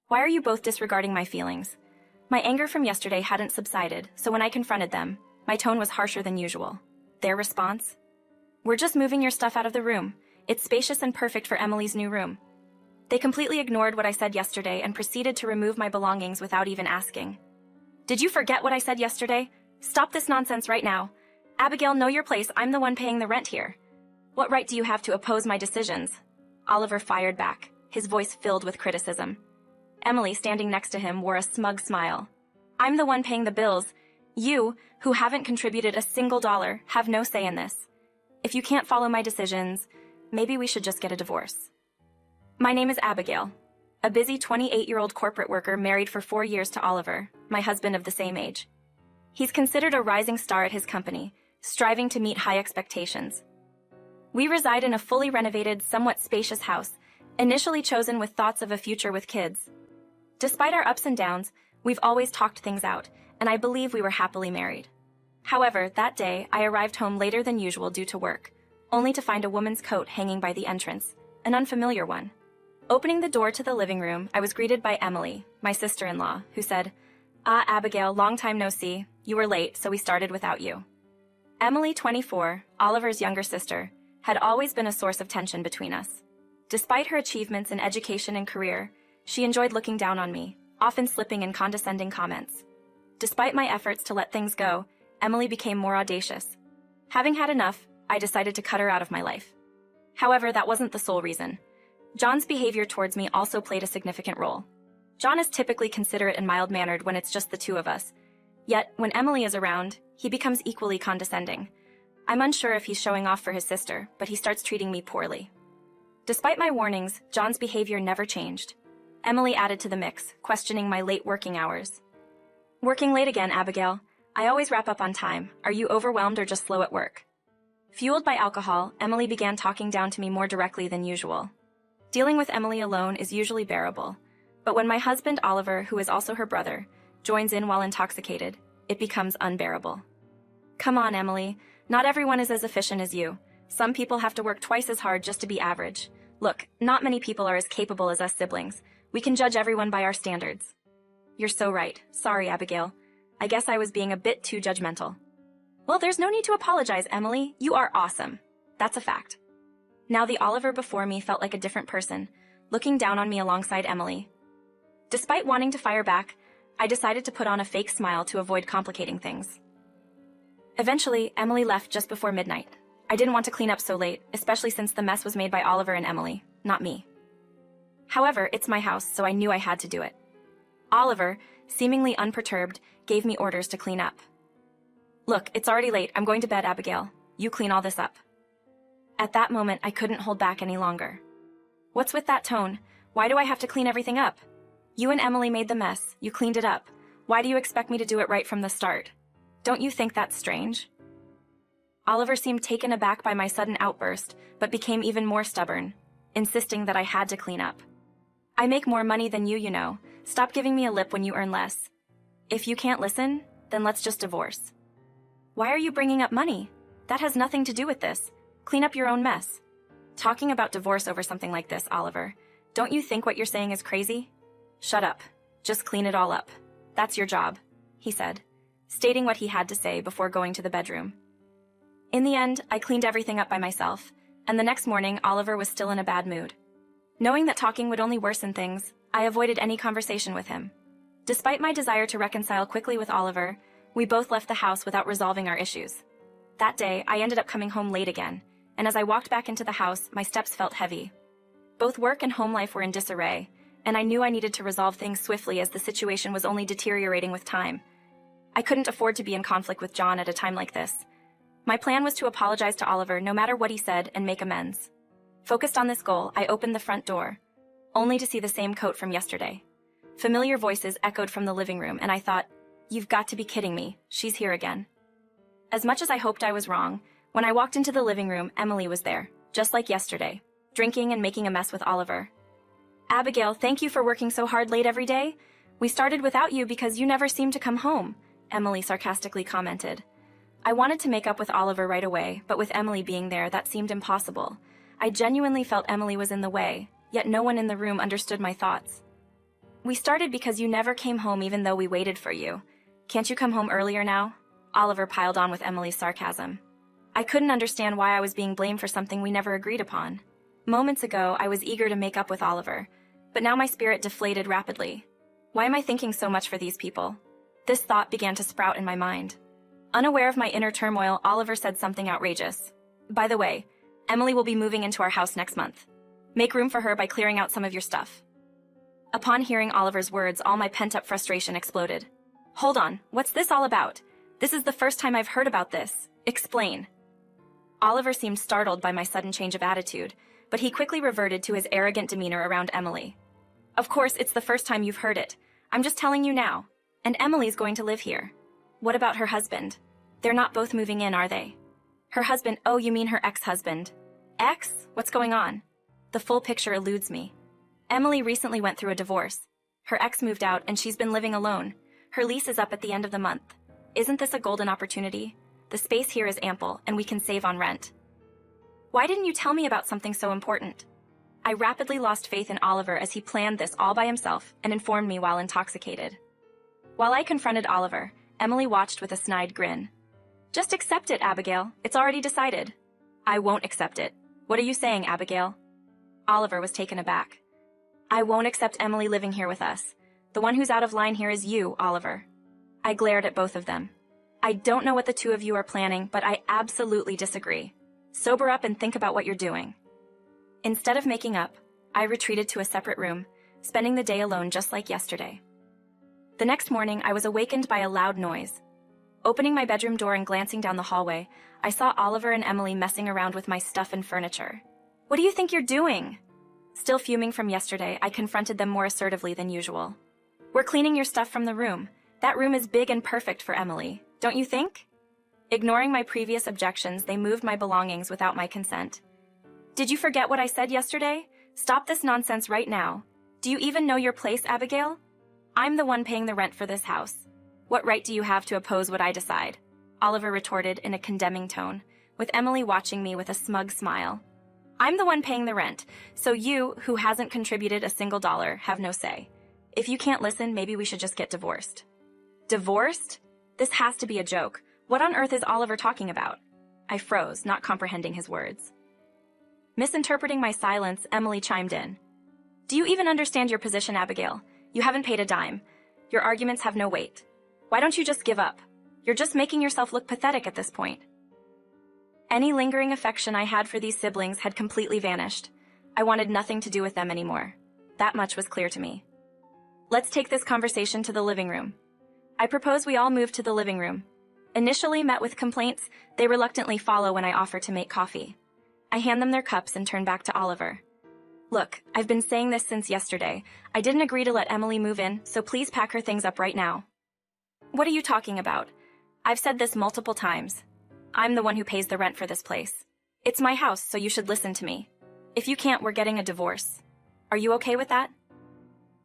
Why are you both disregarding my feelings? My anger from yesterday hadn't subsided, so when I confronted them, my tone was harsher than usual. Their response? We're just moving your stuff out of the room. It's spacious and perfect for Emily's new room. They completely ignored what I said yesterday and proceeded to remove my belongings without even asking. Did you forget what I said yesterday? Stop this nonsense right now. Abigail, know your place. I'm the one paying the rent here. What right do you have to oppose my decisions? Oliver fired back, his voice filled with criticism. Emily, standing next to him, wore a smug smile. I'm the one paying the bills. You, who haven't contributed a single dollar, have no say in this. If you can't follow my decisions, maybe we should just get a divorce. My name is Abigail, a busy 28-year-old corporate worker married for 4 years to Oliver, my husband of the same age. He's considered a rising star at his company, striving to meet high expectations. We reside in a fully renovated, somewhat spacious house, initially chosen with thoughts of a future with kids. Despite our ups and downs, we've always talked things out, and I believe we were happily married. However, that day, I arrived home later than usual due to work, only to find a woman's coat hanging by the entrance, an unfamiliar one. Opening the door to the living room, I was greeted by Emily, my sister-in-law, who said, "Ah, Abigail, long time no see. You were late, so we started without you." Emily, 24, Oliver's younger sister, had always been a source of tension between us. Despite her achievements in education and career, she enjoyed looking down on me, often slipping in condescending comments. Despite my efforts to let things go, Emily became more audacious. Having had enough, I decided to cut her out of my life. However, that wasn't the sole reason. John's behavior towards me also played a significant role. John is typically considerate and mild-mannered when it's just the two of us. Yet, when Emily is around, he becomes equally condescending. I'm unsure if he's showing off for his sister, but he starts treating me poorly. Despite my warnings, John's behavior never changed. Emily added to the mix, questioning my late working hours. Working late again, Abigail. I always wrap up on time. Are you overwhelmed or just slow at work? Fueled by alcohol, Emily began talking down to me more directly than usual. Dealing with Emily alone is usually bearable, but when my husband, Oliver, who is also her brother, joins in while intoxicated, it becomes unbearable. Come on, Emily. Not everyone is as efficient as you. Some people have to work twice as hard just to be average. Look, not many people are as capable as us siblings. We can judge everyone by our standards. You're so right. Sorry, Abigail. I guess I was being a bit too judgmental. Well, there's no need to apologize, Emily. You are awesome. That's a fact. Now the Oliver before me felt like a different person, looking down on me alongside Emily. Despite wanting to fire back, I decided to put on a fake smile to avoid complicating things. Eventually, Emily left just before midnight. I didn't want to clean up so late, especially since the mess was made by Oliver and Emily, not me. However, it's my house, so I knew I had to do it. Oliver, seemingly unperturbed, gave me orders to clean up. Look, it's already late. I'm going to bed, Abigail. You clean all this up. At that moment, I couldn't hold back any longer. What's with that tone? Why do I have to clean everything up? You and Emily made the mess. You cleaned it up. Why do you expect me to do it right from the start? Don't you think that's strange? Oliver seemed taken aback by my sudden outburst, but became even more stubborn, insisting that I had to clean up. I make more money than you know. Stop giving me a lip when you earn less. If you can't listen, then let's just divorce. Why are you bringing up money? That has nothing to do with this. Clean up your own mess. Talking about divorce over something like this, Oliver. Don't you think what you're saying is crazy? Shut up. Just clean it all up. That's your job, he said, stating what he had to say before going to the bedroom. In the end, I cleaned everything up by myself, and the next morning, Oliver was still in a bad mood. Knowing that talking would only worsen things, I avoided any conversation with him. Despite my desire to reconcile quickly with Oliver, we both left the house without resolving our issues. That day, I ended up coming home late again, and as I walked back into the house, my steps felt heavy. Both work and home life were in disarray, and I knew I needed to resolve things swiftly as the situation was only deteriorating with time. I couldn't afford to be in conflict with John at a time like this. My plan was to apologize to Oliver no matter what he said and make amends. Focused on this goal, I opened the front door, only to see the same coat from yesterday. Familiar voices echoed from the living room, and I thought, you've got to be kidding me, she's here again. As much as I hoped I was wrong, when I walked into the living room, Emily was there, just like yesterday, drinking and making a mess with Oliver. Abigail, thank you for working so hard late every day. We started without you because you never seemed to come home, Emily sarcastically commented. I wanted to make up with Oliver right away, but with Emily being there, that seemed impossible. I genuinely felt Emily was in the way, yet no one in the room understood my thoughts. We started because you never came home even though we waited for you. Can't you come home earlier now? Oliver piled on with Emily's sarcasm. I couldn't understand why I was being blamed for something we never agreed upon. Moments ago, I was eager to make up with Oliver, but now my spirit deflated rapidly. Why am I thinking so much for these people? This thought began to sprout in my mind. Unaware of my inner turmoil, Oliver said something outrageous. By the way, Emily will be moving into our house next month. Make room for her by clearing out some of your stuff. Upon hearing Oliver's words, all my pent-up frustration exploded. Hold on, what's this all about? This is the first time I've heard about this. Explain. Oliver seemed startled by my sudden change of attitude, but he quickly reverted to his arrogant demeanor around Emily. Of course, it's the first time you've heard it. I'm just telling you now. And Emily's going to live here. What about her husband? They're not both moving in, are they? Her husband, oh, you mean her ex-husband. Ex? What's going on? The full picture eludes me. Emily recently went through a divorce. Her ex moved out and she's been living alone. Her lease is up at the end of the month. Isn't this a golden opportunity? The space here is ample and we can save on rent. Why didn't you tell me about something so important? I rapidly lost faith in Oliver as he planned this all by himself and informed me while intoxicated. While I confronted Oliver, Emily watched with a snide grin. Just accept it, Abigail. It's already decided. I won't accept it. What are you saying, Abigail? Oliver was taken aback. I won't accept Emily living here with us. The one who's out of line here is you, Oliver. I glared at both of them. I don't know what the two of you are planning, but I absolutely disagree. Sober up and think about what you're doing. Instead of making up, I retreated to a separate room, spending the day alone just like yesterday. The next morning, I was awakened by a loud noise. Opening my bedroom door and glancing down the hallway, I saw Oliver and Emily messing around with my stuff and furniture. What do you think you're doing? Still fuming from yesterday, I confronted them more assertively than usual. We're cleaning your stuff from the room. That room is big and perfect for Emily, don't you think? Ignoring my previous objections, they moved my belongings without my consent. Did you forget what I said yesterday? Stop this nonsense right now. Do you even know your place, Abigail? I'm the one paying the rent for this house. What right do you have to oppose what I decide? Oliver retorted in a condemning tone, with Emily watching me with a smug smile. I'm the one paying the rent, so you, who hasn't contributed a single dollar, have no say. If you can't listen, maybe we should just get divorced. Divorced? This has to be a joke. What on earth is Oliver talking about? I froze, not comprehending his words. Misinterpreting my silence, Emily chimed in. Do you even understand your position, Abigail? You haven't paid a dime. Your arguments have no weight. Why don't you just give up? You're just making yourself look pathetic at this point. Any lingering affection I had for these siblings had completely vanished. I wanted nothing to do with them anymore. That much was clear to me. Let's take this conversation to the living room. I propose we all move to the living room. Initially met with complaints, they reluctantly follow when I offer to make coffee. I hand them their cups and turn back to Oliver. Look, I've been saying this since yesterday. I didn't agree to let Emily move in, so please pack her things up right now. What are you talking about? I've said this multiple times. I'm the one who pays the rent for this place. It's my house, so you should listen to me. If you can't, we're getting a divorce. Are you okay with that?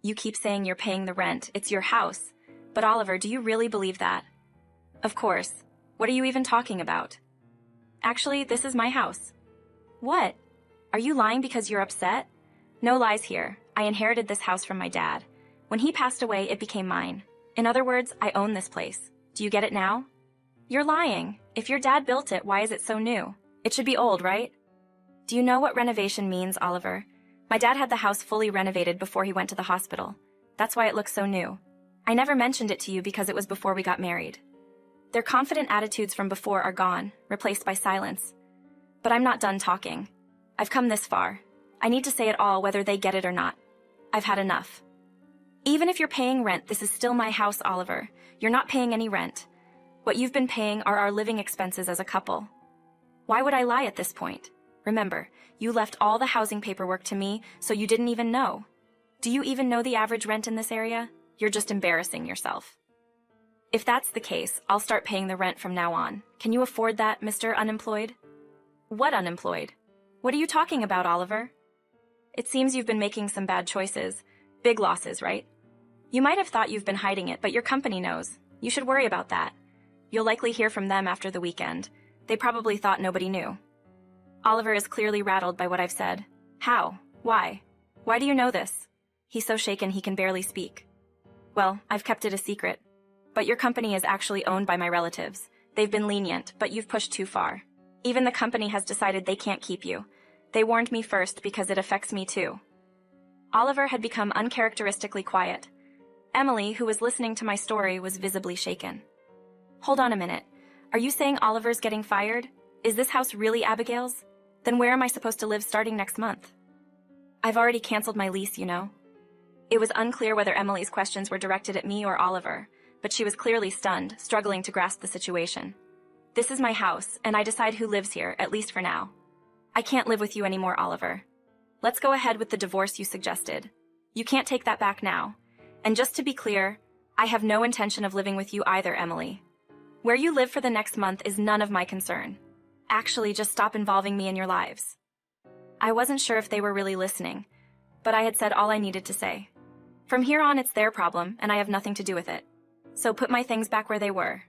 You keep saying you're paying the rent. It's your house. But Oliver, do you really believe that? Of course. What are you even talking about? Actually, this is my house. What? Are you lying because you're upset? No lies here. I inherited this house from my dad. When he passed away, it became mine. In other words, I own this place. Do you get it now? You're lying. If your dad built it, why is it so new? It should be old, right? Do you know what renovation means, Oliver? My dad had the house fully renovated before he went to the hospital. That's why it looks so new. I never mentioned it to you because it was before we got married. Their confident attitudes from before are gone, replaced by silence. But I'm not done talking. I've come this far. I need to say it all whether they get it or not. I've had enough. Even if you're paying rent, this is still my house, Oliver. You're not paying any rent. What you've been paying are our living expenses as a couple. Why would I lie at this point? Remember, you left all the housing paperwork to me, so you didn't even know. Do you even know the average rent in this area? You're just embarrassing yourself. If that's the case, I'll start paying the rent from now on. Can you afford that, Mr. Unemployed? What unemployed? What are you talking about, Oliver? It seems you've been making some bad choices. Big losses, right? You might have thought you've been hiding it, but your company knows. You should worry about that. You'll likely hear from them after the weekend. They probably thought nobody knew. Oliver is clearly rattled by what I've said. How? Why? Why do you know this? He's so shaken he can barely speak. Well, I've kept it a secret. But your company is actually owned by my relatives. They've been lenient, but you've pushed too far. Even the company has decided they can't keep you. They warned me first because it affects me too. Oliver had become uncharacteristically quiet. Emily, who was listening to my story, was visibly shaken. Hold on a minute. Are you saying Oliver's getting fired? Is this house really Abigail's? Then where am I supposed to live starting next month? I've already canceled my lease, you know. It was unclear whether Emily's questions were directed at me or Oliver, but she was clearly stunned, struggling to grasp the situation. This is my house, and I decide who lives here, at least for now. I can't live with you anymore, Oliver. Let's go ahead with the divorce you suggested. You can't take that back now. And just to be clear, I have no intention of living with you either, Emily. Where you live for the next month is none of my concern. Actually, just stop involving me in your lives. I wasn't sure if they were really listening, but I had said all I needed to say. From here on, it's their problem, and I have nothing to do with it. So put my things back where they were.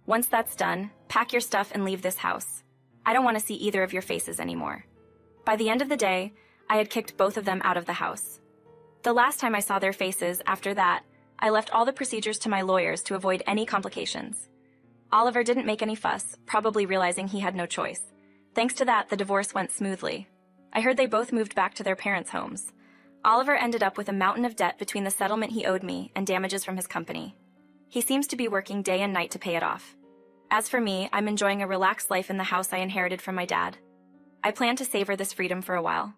Once that's done, pack your stuff and leave this house. I don't want to see either of your faces anymore. By the end of the day, I had kicked both of them out of the house. The last time I saw their faces, after that, I left all the procedures to my lawyers to avoid any complications. Oliver didn't make any fuss, probably realizing he had no choice. Thanks to that, the divorce went smoothly. I heard they both moved back to their parents' homes. Oliver ended up with a mountain of debt between the settlement he owed me and damages from his company. He seems to be working day and night to pay it off. As for me, I'm enjoying a relaxed life in the house I inherited from my dad. I plan to savor this freedom for a while.